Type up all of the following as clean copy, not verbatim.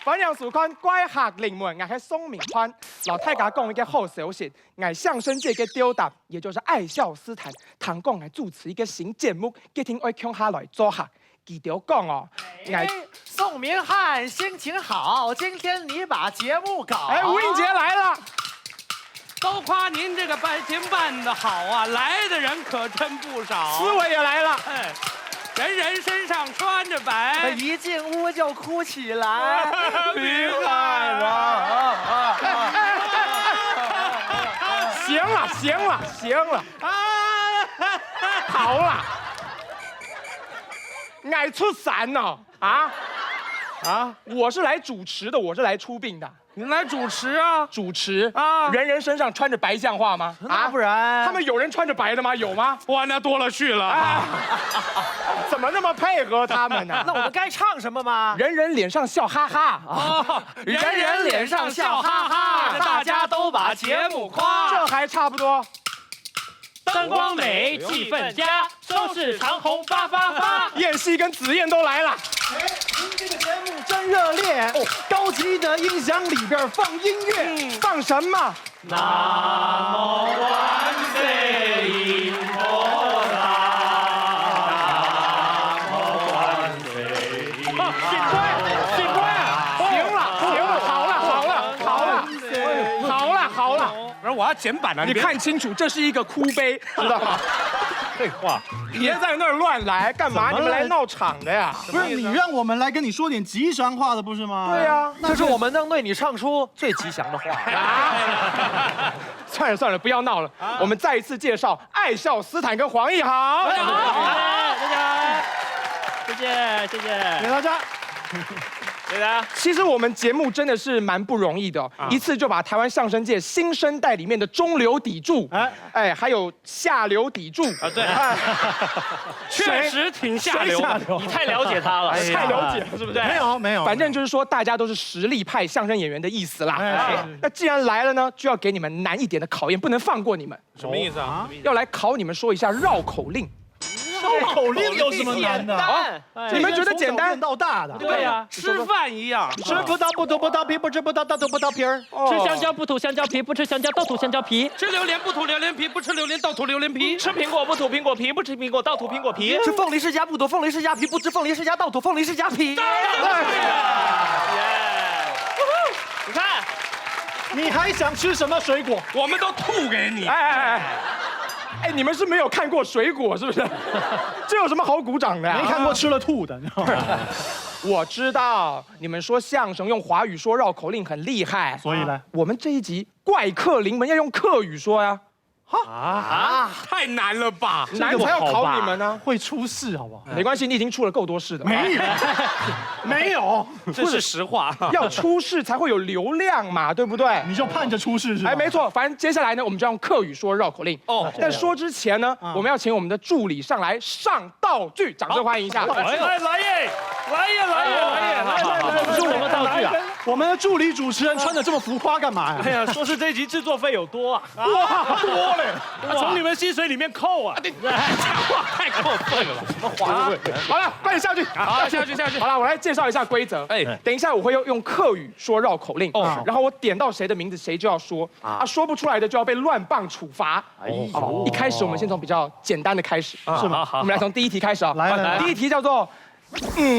反正事看怪客临门，我係宋明寬。老太家講一個好消息，我相聲界嘅吊打，也就是愛笑斯坦，唐講我主持一個新節目，叫聽愛強下來做客。記得講哦，宋明翰心情好，今天你把節目搞。哎，吳映洁來了。 都夸您这个白天办的好啊，来的人可真不少。思伟也来了，哎，人人身上穿着白，一进屋就哭起来。厉害了！行了，行了，行了，好了，爱出山了啊！我是来主持的，我是来出殡的。 您来主持啊？主持啊，人人身上穿着白像话吗？啊，不然他们有人穿着白的吗？有吗？哇，那多了去了。啊，怎么那么配合他们呢？那我们该唱什么吗？人人脸上笑哈哈哦，人人脸上笑哈哈，大家都把节目夸。这还差不多。 灯光美，气氛佳，收视长虹发发发。燕西跟紫燕都来了。哎，您这个节目真热烈哦！高级的音响里边放音乐，放什么？南无观世音菩萨，南无观世音。醒乖，醒乖！行了，行了，好了，好了，好了，好了，好了。不是，我要剪版了。你看清楚，这是一个哭碑，知道吗？废话，别在那儿乱来，干嘛？你们来闹场的呀？不是你让我们来跟你说点吉祥话的，不是吗？对呀，这是我们能对你唱出最吉祥的话。啊！算了算了，不要闹了。我们再一次介绍爱笑斯坦跟黄奕豪。大家，谢谢谢谢，给大家。谢谢。其实我们节目真的是蛮不容易的哦，一次就把台湾相声界新生代里面的中流砥柱，哎，还有下流砥柱啊，对，确实挺下流的，你太了解他了，太了解了，是不是？没有，反正就是说大家都是实力派相声演员的意思啦。那既然来了呢，就要给你们难一点的考验，不能放过你们。什么意思啊？要来考你们说一下绕口令。 绕口令有什么难的？你们觉得简单？到大的。对呀，吃饭一样，吃葡萄不吐葡萄皮，不吃葡萄倒吐葡萄皮儿。吃香蕉不吐香蕉皮，不吃香蕉倒吐香蕉皮。吃榴莲不吐榴莲皮，不吃榴莲倒吐榴莲皮。吃苹果不吐苹果皮，不吃苹果倒吐苹果皮。吃凤梨世家不吐凤梨世家皮，不吃凤梨世家倒吐凤梨世家皮。你看，你还想吃什么水果？我们都吐给你。哎，你们是没有看过水果是不是？这有什么好鼓掌的呀？没看过吃了吐的，你知道吗？我知道你们说相声用华语说绕口令很厉害，所以呢，我们这一集怪客临门要用客语说呀。太难了吧？难才要考你们呢。会出事好不好？没关系，你已经出了够多事的。没有，没有，这是实话。要出事才会有流量嘛，对不对？你就盼着出事是吧？哎，没错，反正接下来呢，我们就用客语说绕口令。哦，但说之前呢，我们要请我们的助理上来上道具，掌声欢迎一下。来耶，来耶，是我们道具啊！我们的助理主持人穿的这么浮夸干嘛呀？哎呀，说是这集制作费有多啊？哇，多嘞！从你们薪水里面扣啊！讲话太过分了吧？什么话？好了，快点下去。好，下去。好了，我来介绍一下规则。哎，等一下我会用客语说绕口令，然后我点到谁的名字，谁就要说。说不出来的就要被乱棒处罚。好，一开始我们先从比较简单的开始，是吗？我们来从第一题开始啊。来，第一题叫做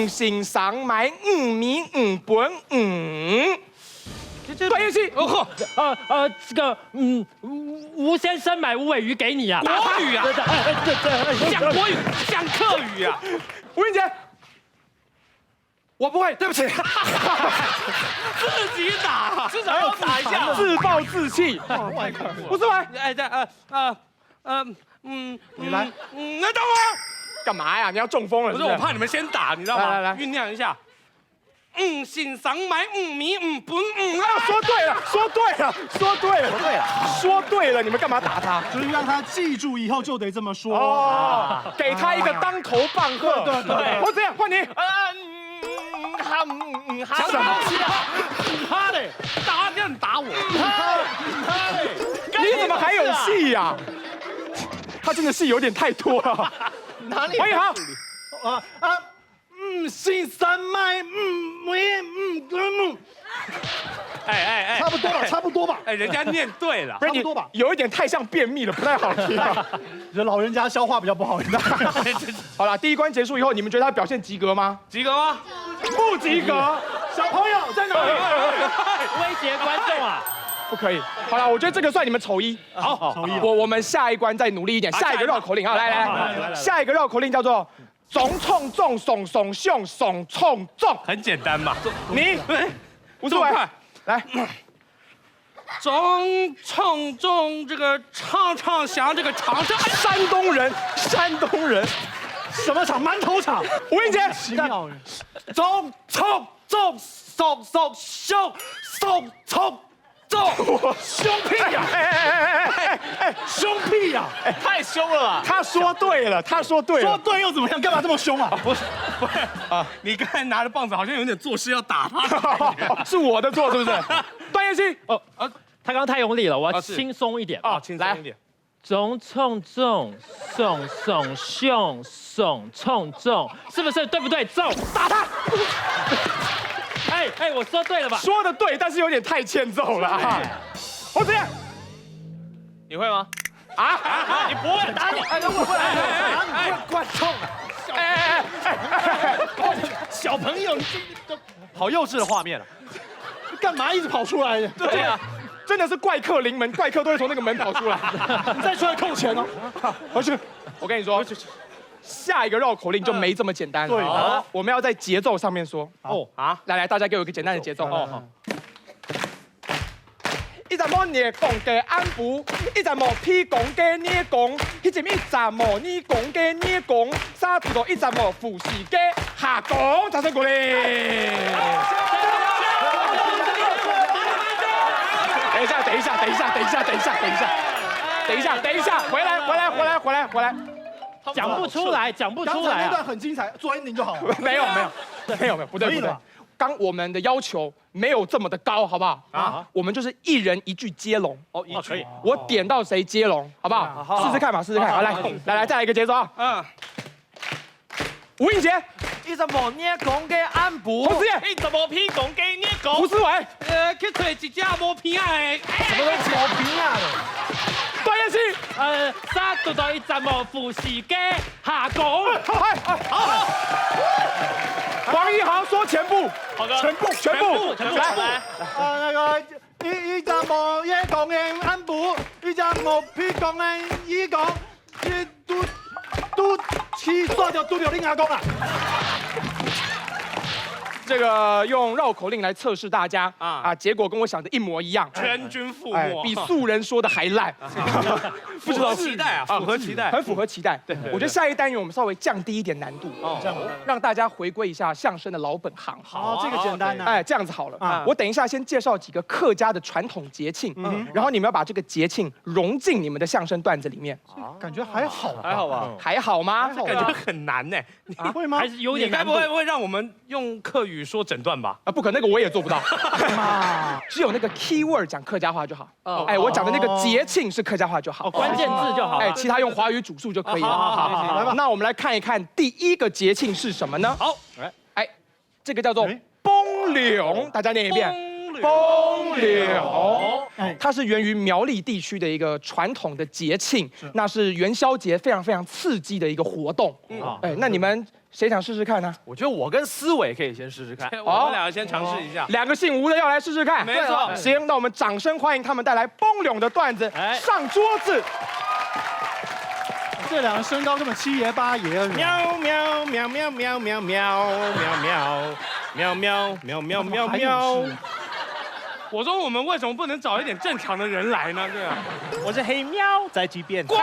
姓上买米本专业戏。这个吴先生买无尾鱼给你啊？国语啊？讲国语，讲客语啊？吴映洁，我不会，对不起。自己打，至少要打一下，自暴自弃。不是吧？哎，你来，那等我。干嘛呀？你要中风了？不是，我怕你们先打，你知道吗？来，酝酿一下。姓上买米本说对了，你们干嘛打他？就是让他记住以后就得这么说。哦，给他一个当头棒喝。对，我这样换你。什么东西啊？他嘞，打你打我，你怎么还有戏呀？他真的戏有点太多了。哪里？黄奕豪，姓三麦多吧，差不多吧。哎，人家念对了。不是你差不多吧有一点太像便秘了，不太好听啊。这老人家消化比较不好，你知道吗？好了，第一关结束以后，你们觉得他表现及格吗？及格吗？不及格，小朋友在哪里？威胁观众啊！不可以。好了，我觉得这个算你们丑一。好，手艺我们下一关再努力一点，下一个绕口令啊，来，下一个绕口令叫做“总冲重耸耸凶耸冲重很简单嘛。”。你吴志伟这么快来，总冲重这个唱唱响这个长沙山东人，什么场？馒头场。吴映洁，奇妙人。总冲重耸耸凶耸冲重，凶屁呀！凶屁呀！太凶了吧！他说对了，说对又怎么样？干嘛这么凶啊？不是啊，你刚才拿着棒子好像有点做事要打他。是我的错是不是？段彦希，他刚刚太用力了，我要啊是轻松一点。啊，轻松一点。总冲重，耸耸凶，耸冲重，是不是对不对？重，打他！哎，我说对了吧？说的对，但是有点太欠揍了啊！侯子燕，你会吗？你不会打你？观众啊！小朋友，你这好幼稚的画面啊！干嘛一直跑出来？对啊，真的是怪客临门，怪客都会从那个门跑出来。你再出来扣钱哦！回去，我跟你说，下一个绕口令就没这么简单了。对好，我们要在节奏上面说。啊，来，大家给我一个简单的节奏。一陣摸捏講嘅安撫，一陣摸屁講嘅捏講，一陣摸你講嘅捏講，沙土豆一陣摸富士嘅下講，掌聲鼓勵。等一下，回來。讲不出来刚才那段啊！很精彩，做 ending 就好了。没有，不对。刚我们的要求没有这么的高，好不好？我们就是一人一句接龙。可以。我点到谁接龙，好不好？试试看。好，来，再来一个节奏啊！吴映洁，一直摸捏讲嘅安撫，侯子燕，一直摸屁讲给你讲吴思伟，去找一只无鼻仔的。什么都毛病啊！段彦希，沙土豆一直摸富士嘅下讲。好。黄一豪说全部，全部，来。那个一阵无嘢讲嘅安撫，一阵无屁讲嘅伊讲，都起刷掉另外讲啊！这个用绕口令来测试大家结果跟我想的一模一样，全军覆没，比素人说的还烂，不知道期待啊，符合期待，很符合期待。对，我觉得下一单元我们稍微降低一点难度，让大家回归一下相声的老本行。好，这个简单呢。这样子好了，我等一下先介绍几个客家的传统节庆，然后你们要把这个节庆融进你们的相声段子里面。感觉还好，还好吧？还好吗？感觉很难呢。会吗？还是有你点难度。该不会让我们用客语说整段吧？不可能，那个我也做不到。只有那个 key word 讲客家话就好。我讲的那个节庆是客家话就好。关键字就好。其他用华语主述就可以了。好，来吧。那我们来看一看第一个节庆是什么呢？好，这个叫做崩柳，大家念一遍。崩柳，它是源于苗栗地区的一个传统的节庆，那是元宵节非常非常刺激的一个活动。那你们谁想试试看呢？我觉得我跟思伟可以先试试看。我们两个先尝试一下。两个姓吴的要来试试看。没错。行，那我们掌声欢迎他们带来崩柳的段子上桌子。这两个身高根本7爷8爷。喵喵喵喵喵喵喵喵喵喵喵。我说我们为什么不能找一点正常的人来呢？对啊，我是黑喵，宅急便。滚！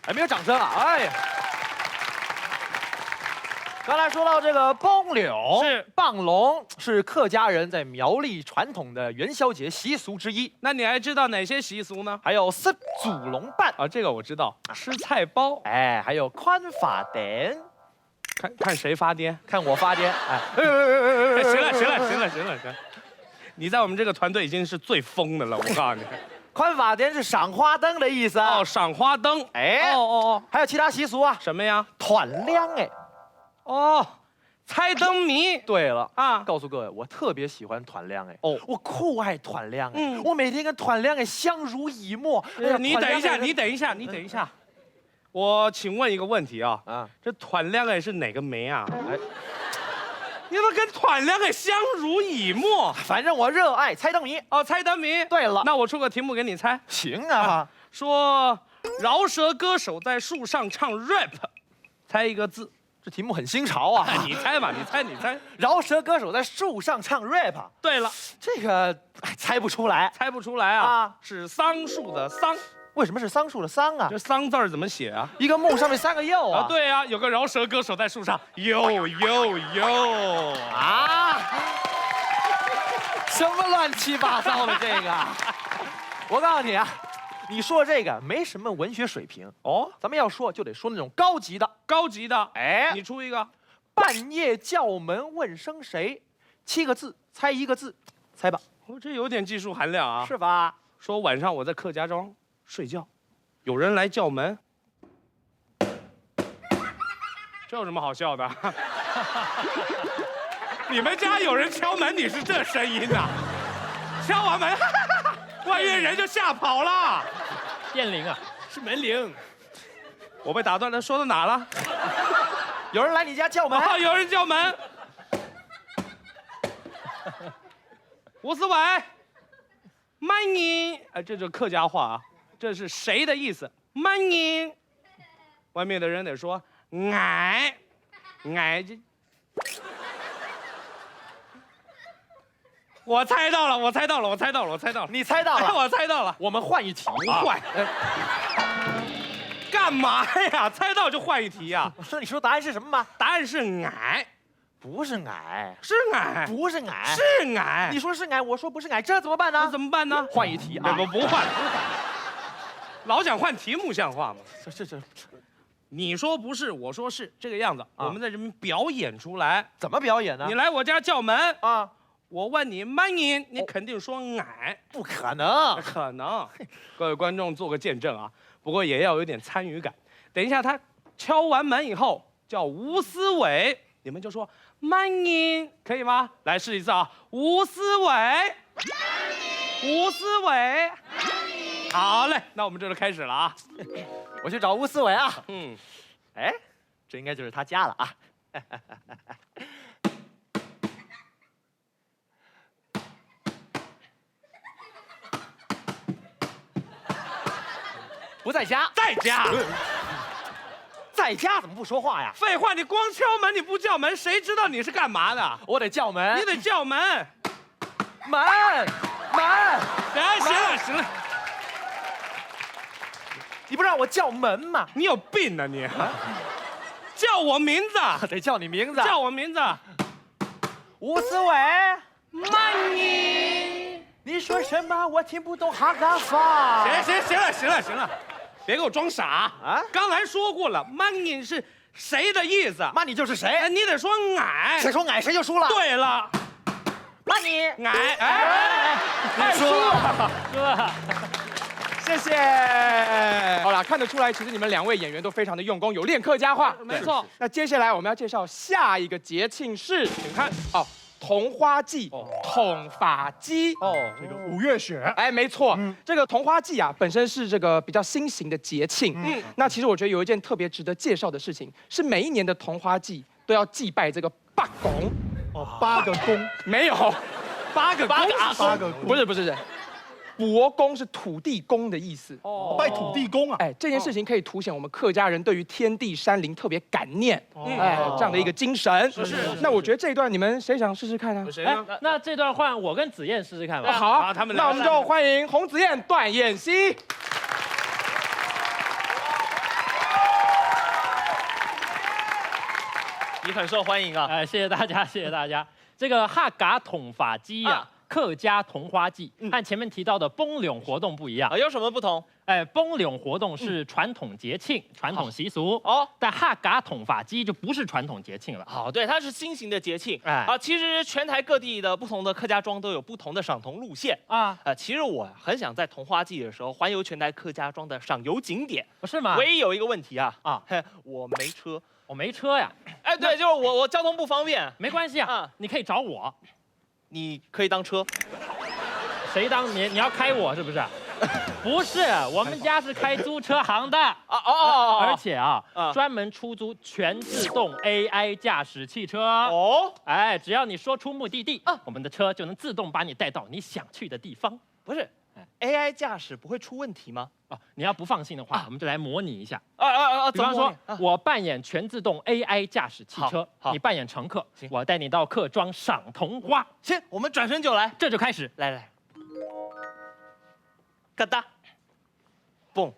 还没有掌声啊！哎呀，刚才说到这个崩柳是棒龙，是客家人在苗栗传统的元宵节习俗之一。那你还知道哪些习俗呢？还有四祖龙办啊，这个我知道，吃菜包。还有宽法典。看谁发癫，看我发癫。行了，你在我们这个团队已经是最疯的了，我告诉你。宽法典是赏花灯的意思啊。赏花灯。还有其他习俗啊？什么呀？团亮猜灯谜。对了啊，告诉各位，我特别喜欢团亮哎，哦我酷爱团亮哎，我每天跟团亮哎相濡以沫。哎呀你等一下，团亮哎你等一下，你等一下。我请问一个问题啊，啊，这团亮哎是哪个梅啊？哎，你怎么跟团亮哎相濡以沫？反正我热爱猜灯谜。哦，猜灯谜。对了，那我出个题目给你猜，行啊，说饶舌歌手在树上唱 rap， 猜一个字。这题目很新潮啊。你猜吧，你猜，你猜。饶舌歌手在树上唱 rap，对了，这个猜不出来。猜不出来啊？啊是桑树的桑，为什么是桑树的桑啊？这桑字儿怎么写啊？一个木上面3个又啊。对啊，有个饶舌歌手在树上，呦啊！什么乱七八糟的这个？我告诉你啊，你说这个没什么文学水平哦，咱们要说就得说那种高级的。高级的。哎，你出一个。半夜叫门问声谁，7个字猜1个字，猜吧，哦，这有点技术含量啊。是吧？说晚上我在客家庄睡觉，有人来叫门，这有什么好笑的？你们家有人敲门，你是这声音呐？敲完门，万一人就吓跑了。电铃啊，是门铃。我被打断了，说到哪了？有人来你家叫门，哦，有人叫门。吴思伟，慢音，哎，这是客家话啊，这是谁的意思？慢音。外面的人得说俺这。我猜到了，我猜到了，我猜到了，我猜到了。你猜到了，哎我猜到了。我们换一题，不换。干嘛呀？猜到就换一题呀？那你说答案是什么吗？答案是矮，不是矮，是矮，不是矮，是矮。你说是矮，我说不是矮，这怎么办呢？那怎么办呢？换一题啊！不换，老想换题目像话吗？这，你说不是，我说是，这个样子，啊我们在这边表演出来。怎么表演呢？你来我家叫门啊，我问你慢音，你肯定说矮，不可能，可能。各位观众做个见证啊，不过也要有点参与感。等一下他敲完门以后叫吴思伟，你们就说慢音，可以吗？来试一次啊，吴思伟，吴思伟，好嘞，那我们这就开始了啊。我去找吴思伟啊。嗯，哎，这应该就是他家了啊。不在家，在家。在家怎么不说话呀？废话，你光敲门你不叫门，谁知道你是干嘛的？我得叫门，你得叫门。门。哎，行了行了，你不让我叫门吗？你有病啊你！叫我名字，得叫你名字。叫我名字。吴思伟，慢音。你说什么？我听不懂哈嘎话。行了，别给我装傻啊！刚才说过了，慢音是谁的意思？骂你就是谁？哎，你得说矮。谁说矮谁就输了。对了，骂你矮，哎，输了。是吧？谢谢。好了，看得出来，其实你们2位演员都非常的用功，有练客家话。没错。那接下来我们要介绍下一个节庆是，请看哦，桐花季，统发鸡。哦，这个5月雪，哎，没错，这个桐花季啊，本身是这个比较新型的节庆。那其实我觉得有一件特别值得介绍的事情，是每一年的桐花季都要祭拜这个八公。哦，8个公，没有，8个8个公，不是，伯公是土地公的意思。拜土地公啊。哎，这件事情可以凸显我们客家人对于天地山林特别感念，哎，这样的一个精神。是。那我觉得这一段你们谁想试试看啊？谁呢？那这段换我跟子燕试试看吧。好，他们那我们就欢迎洪子燕、段燕希。你很受欢迎啊！哎，谢谢大家，谢谢大家。这个哈嘎统发鸡呀，客家桐花季和前面提到的崩柳活动不一样。有什么不同？哎，崩柳活动是传统节庆、传统习俗哦，但哈嘎统发鸡就不是传统节庆了。好，对，它是新型的节庆。哎其实全台各地的不同的客家庄都有不同的赏桐路线啊。其实我很想在桐花季的时候环游全台客家庄的赏游景点。不是吗？唯一有一个问题啊，啊，我没车，我没车呀。哎，对，就是我交通不方便，没关系啊，你可以找我。你可以当车。谁当你？你要开我是不是？不是，我们家是开租车行的。而且专门出租全自动 AI 驾驶汽车。哎，只要你说出目的地，我们的车就能自动把你带到你想去的地方。不是 ，AI 驾驶不会出问题吗？你要不放心的话，我们就来模拟一下。比怎么方说，我扮演全自动 AI 驾驶汽车，你扮演乘客，我带你到客庄赏桐花。行，我们转身就来，这就开始。来，嘎哒，蹦。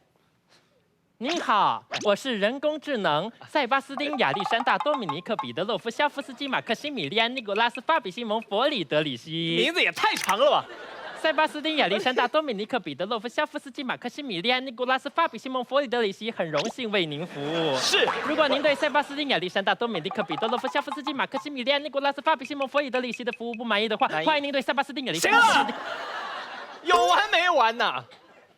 你好，我是人工智能塞巴斯汀、亚历山大、多米尼克、彼得洛夫、肖夫斯基、马克西米利安、尼古拉斯、法比西蒙、弗里德里希。名字也太长了吧！塞巴斯汀、亚历山大、多米尼克、彼得洛夫、肖夫斯基、马克西米利安、尼古拉斯、法比西蒙、弗里德里希，很荣幸为您服务。是，如果您对塞巴斯汀、亚历山大、多米尼克、彼得洛夫、肖夫斯基、马克西米利安、尼古拉斯、法比西蒙、弗里德里希的服务不满意的话，欢迎您对塞巴斯汀、亚历山大。行了，有完没完呐？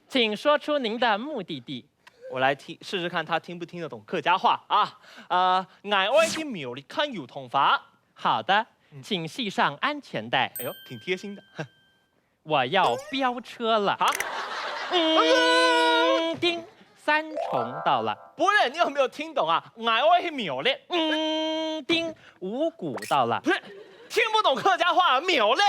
请说出您的目的地。我来试试看他听不听得懂客家话啊！我爱去庙里看油桐花。好的，请系上安全带。哎呦，挺贴心的。我要飙车了。叮，3重到了。不是，你有没有听懂啊？我去庙里。叮，5股到了。不是。听不懂客家话，秒嘞！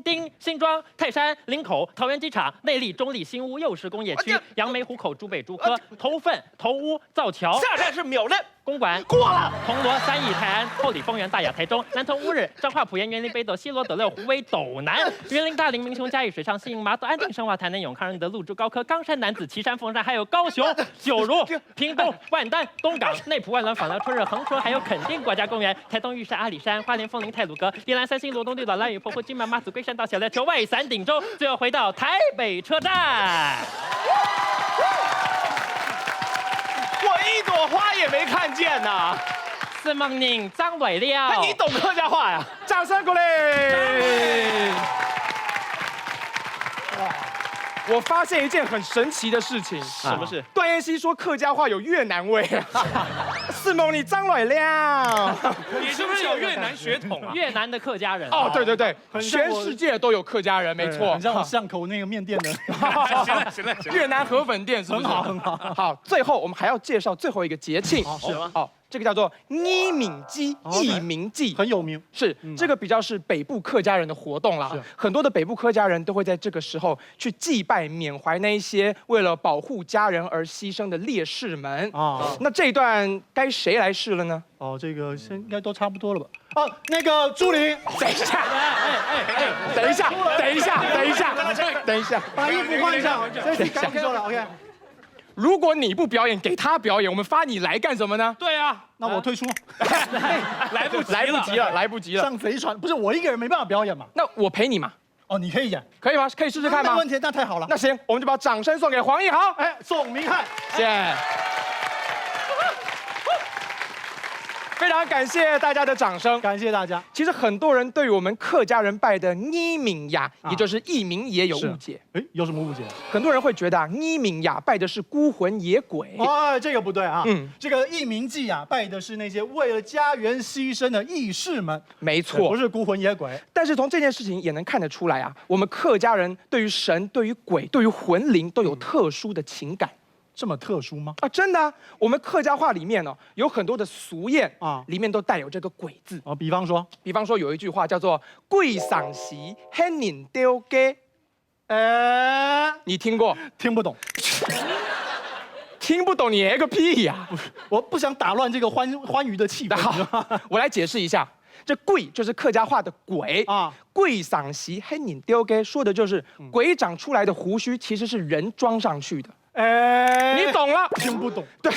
丁，新庄、泰山、林口、桃园机场、内坜、中坜、新屋、幼时工业区、杨梅、湖口、竹北、竹科、头份、头屋、造桥。下站是秒嘞！公馆过了。铜锣、三义、泰安、后里、丰原、大雅、台中、南投、乌日、彰化、埔盐、园林、北斗、西螺、斗六、虎尾、斗南、云林、大林、民雄、嘉义、水上、新营、麻豆、安定、圣化、台南、永康、仁德、鹿竹、高科、冈山、楠梓、旗山、凤山，还有高雄、九如、屏东、万丹、东港、内埔、万峦、枋寮、春日、恒春，还有垦丁国家公园、台东玉山、阿里山、花莲、凤林、太鲁阁、宜兰、三星、罗东、绿岛、兰屿、澎湖、金门、马祖、龟山岛、小琉球、外伞、顶洲，最后回到台北车站。我一朵花也没看见呐！是梦宁张伟了。你懂客家话呀？掌声鼓励！我发现一件很神奇的事情。什么事？段彦希说客家话有越南味啊。是梦你张磊了。你是不是有越南血统啊？越南的客家人。哦，对对对，全世界都有客家人，没错。很像我巷口那个面店的。行了，越南河粉店是不是？很好。好，最后我们还要介绍最后一个节庆。是吗？好。这个叫做伊敏祭，义民祭，很有名。是这个比较是北部客家人的活动啦。很多的北部客家人都会在这个时候去祭拜缅怀那一些为了保护家人而牺牲的烈士们啊。那这一段该谁来试了呢？这个应该都差不多了吧？那个朱琳，等一下，等一下，把衣服换一下，这题该你说了 ，OK。如果你不表演，给他表演，我们发你来干什么呢？对啊，那我退出。来不及了，上贼船，不是我一个人没办法表演嘛？那我陪你嘛。你可以演，可以吗？可以试试看吗？没问题，那太好了。那行，我们就把掌声送给黄义豪。宋明翰，谢谢。非常感谢大家的掌声，感谢大家。其实很多人对于我们客家人拜的妮敏雅，也就是义民也有误解。有什么误解？很多人会觉得妮敏雅拜的是孤魂野鬼。这个不对啊。这个义民祭啊，拜的是那些为了家园牺牲的义士们。没错，不是孤魂野鬼。但是从这件事情也能看得出来啊，我们客家人对于神、对于鬼、对于魂灵都有特殊的情感。这么特殊吗？真的啊！我们客家话里面呢，有很多的俗谚啊，里面都带有这个“鬼”字。比方说有一句话叫做“贵赏席很人丢给”，你听过？听不懂。听不懂你个屁呀！我不想打乱这个欢愉的气氛。好，我来解释一下。这“贵”就是客家话的“鬼”啊，“贵赏席很人丢给”说的就是鬼长出来的胡须其实是人装上去的。你懂了？听不懂。对，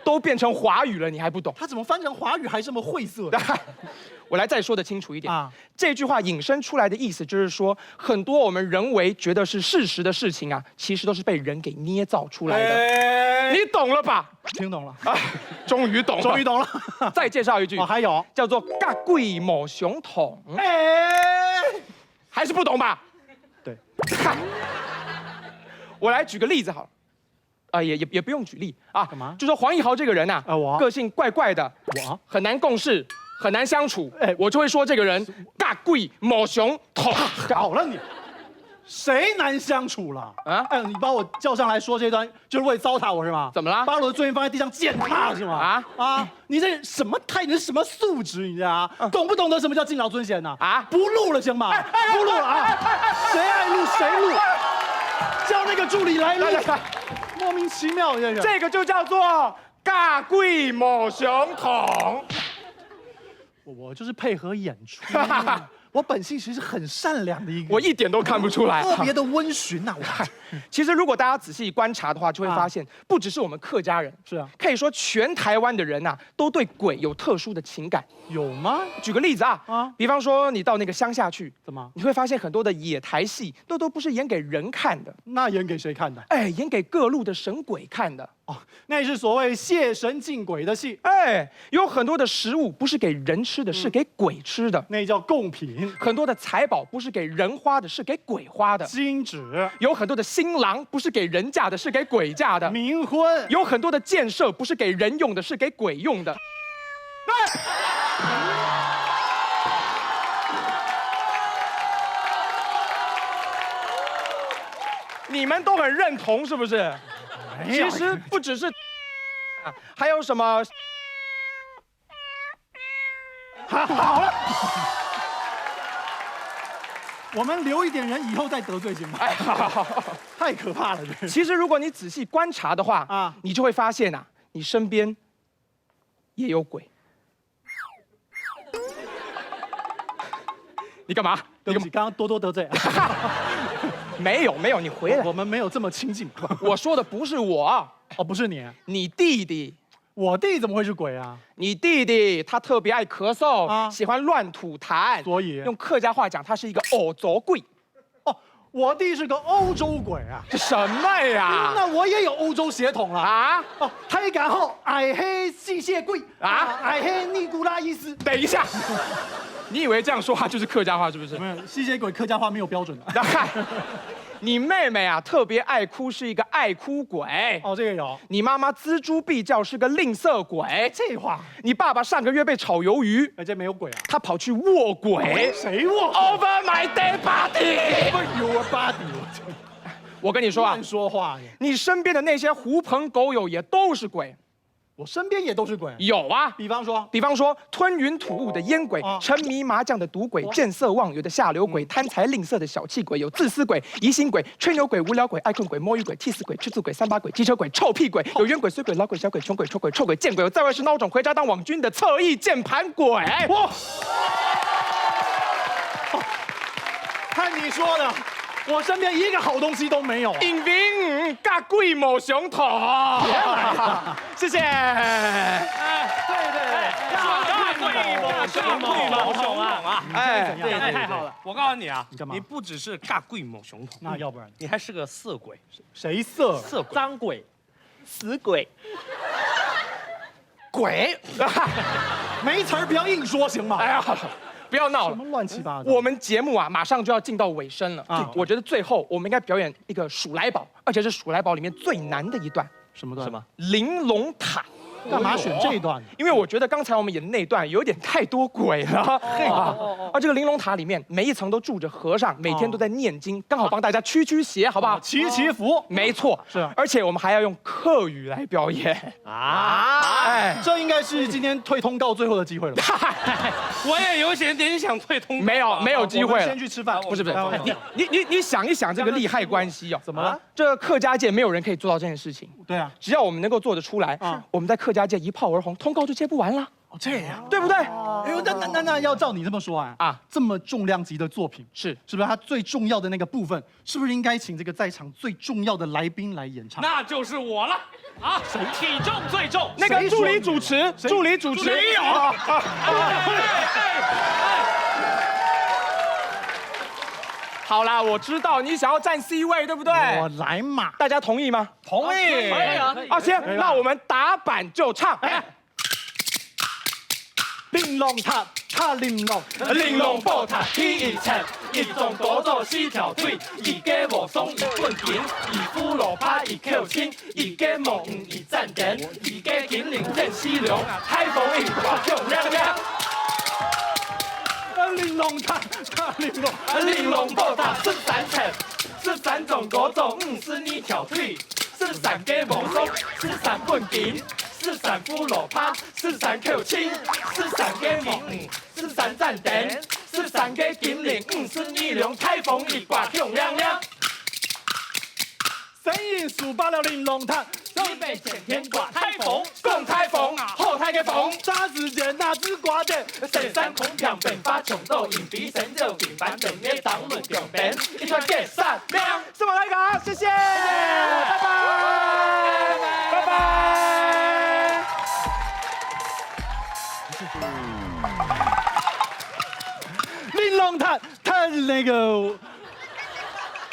都变成华语了，你还不懂？他怎么翻成华语还这么晦涩？我来再说得清楚一点啊。这句话引申出来的意思就是说，很多我们人为觉得是事实的事情啊，其实都是被人给捏造出来的。你懂了吧？听懂了。终于懂了。再介绍一句，还有叫做“甲贵某雄统”。还是不懂吧？对。我来举个例子好了，也不用举例啊。干嘛就说黄义豪这个人啊，我个性怪怪的，我很难共事，很难相处。哎我就会说这个人尬贵某熊头。搞了你，谁难相处了啊哎，你把我叫上来说这段，就是为了糟蹋我是吗？怎么啦把我的尊严放在地上践踏是吗？你这什么态度？你是什么素质？你这啊，懂不懂得什么叫敬老尊贤呢？不录了行吗？不录了啊！谁爱录谁录，叫那个助理来录。莫名其妙，这个就叫做尬贵某熊桶。我就是配合演出。我本性其实很善良的一个，我一点都看不出来，特别的温驯呐。其实如果大家仔细观察的话，就会发现，不只是我们客家人，是啊，可以说全台湾的人呐，都对鬼有特殊的情感。有吗？举个例子啊，比方说你到那个乡下去，怎么？你会发现很多的野台戏都不是演给人看的，那演给谁看的？哎，演给各路的神鬼看的。哦，那是所谓谢神敬鬼的戏。哎，有很多的食物不是给人吃的，是给鬼吃的。那叫贡品。很多的财宝不是给人花的，是给鬼花的。金纸。有很多的新郎不是给人嫁的，是给鬼嫁的。冥婚。有很多的建设不是给人用的，是给鬼用的。你们都很认同是不是？其实不只是，还有什么？好了，我们留一点人以后再得罪行吗？哎，好，太可怕了这。其实如果你仔细观察的话你就会发现你身边也有鬼。你干嘛？对不起，刚刚多得罪。没有，你回来。我们没有这么亲近。我说的不是我，不是你，你弟弟。我弟怎么会是鬼啊？你弟弟他特别爱咳嗽，喜欢乱吐痰，所以用客家话讲，他是一个欧洲鬼。我弟是个欧洲鬼啊！这什么呀？那我也有欧洲血统了太敢后矮黑吸血鬼矮黑尼古拉伊斯。等一下，你以为这样说话就是客家话是不是？没有，吸血鬼客家话没有标准的。你妹妹特别爱哭，是一个爱哭鬼。这个有。你妈妈锱铢必较，是个吝啬鬼。这话。你爸爸上个月被炒鱿鱼，这没有鬼啊。他跑去卧鬼。谁卧 ？Over my dead body。Your body。我跟你说乱说话。你身边的那些狐朋狗友也都是鬼。我身边也都是鬼。有啊，比方说吞云吐雾的烟鬼，沉迷麻将的赌鬼，见色忘友的下流鬼，贪财吝啬的小气鬼，有自私鬼、疑心鬼、吹牛鬼、无聊鬼、爱困鬼、摸鱼鬼、替死鬼、吃醋鬼、三八鬼、机车鬼、臭屁鬼，有冤鬼、衰鬼、老鬼、小鬼、穷鬼、臭鬼、臭鬼、贱鬼，有在外是孬种、回家当网军的侧翼键盘鬼。看你说的。我身边一个好东西都没有。因为尬贵某熊头。谢谢。尬贵某熊啊！对，太好了。我告诉你你干嘛？你不只是尬贵某熊头，那要不然你还是个色鬼。谁色？色鬼、脏鬼、死鬼、鬼。没词儿不要硬说行吗？哎呀。不要闹了，什么乱七八糟！我们节目马上就要进到尾声了我觉得最后我们应该表演一个数来宝，而且是数来宝里面最难的一段。什么段？玲珑塔。干嘛选这一段？因为我觉得刚才我们演的那一段有点太多鬼了。这个玲珑塔里面每一层都住着和尚，每天都在念经，刚好帮大家驱邪，好不好？祈福。没错，是。而且我们还要用客语来表演这应该是今天退通告最后的机会了。我也有点想退通告。没有机会了。先去吃饭。不是，你想一想这个利害关系怎么了？这个客家界没有人可以做到这件事情。对啊，只要我们能够做得出来，我们在客家界一炮而红，通告就接不完了。这样，对不对？哎呦，那要照你这么说这么重量级的作品，是不是它最重要的那个部分，是不是应该请这个在场最重要的来宾来演唱？那就是我了谁体重最重？那个助理主持没有。好啦，我知道你想要占 C 位，对不对？我来嘛！大家同意吗？同意。可以啊。行，那我们打板就唱。玲珑塔，他玲珑，玲珑宝塔起一层，一种多做四条腿，一家无双一棍拳，一夫罗趴一口亲，一家梦一战人，一家金陵镇西龙，海风一刮漂亮亮。玲珑塔，他玲珑，玲珑宝塔13层，13种国种52条腿，13家无双，13棍拳。13夫罗趴，13口亲，13家梦，13战阵，13家金陵，52龙，台风一刮响亮亮。神隐数罢了玲珑塔，西北前天刮台风，共台风啊，后台嘅风。霎时间哪只刮的？神山空调迸发穷斗，引鼻神就顶板等业党论重点，一传给善良。是我来搞，谢谢，拜拜，拜拜。玲珑塔，他那个，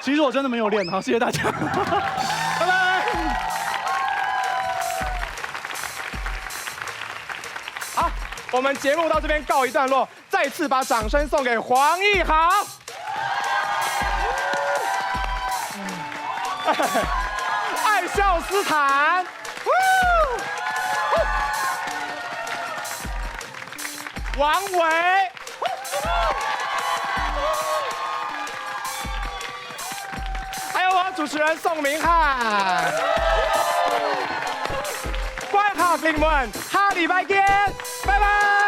其实我真的没有练，好，谢谢大家，拜拜。好，我们节目到这边告一段落，再次把掌声送给黄义豪。爱笑斯坦，王伟，还有我主持人宋明翰。乖客朋友们，下禮拜見，拜拜。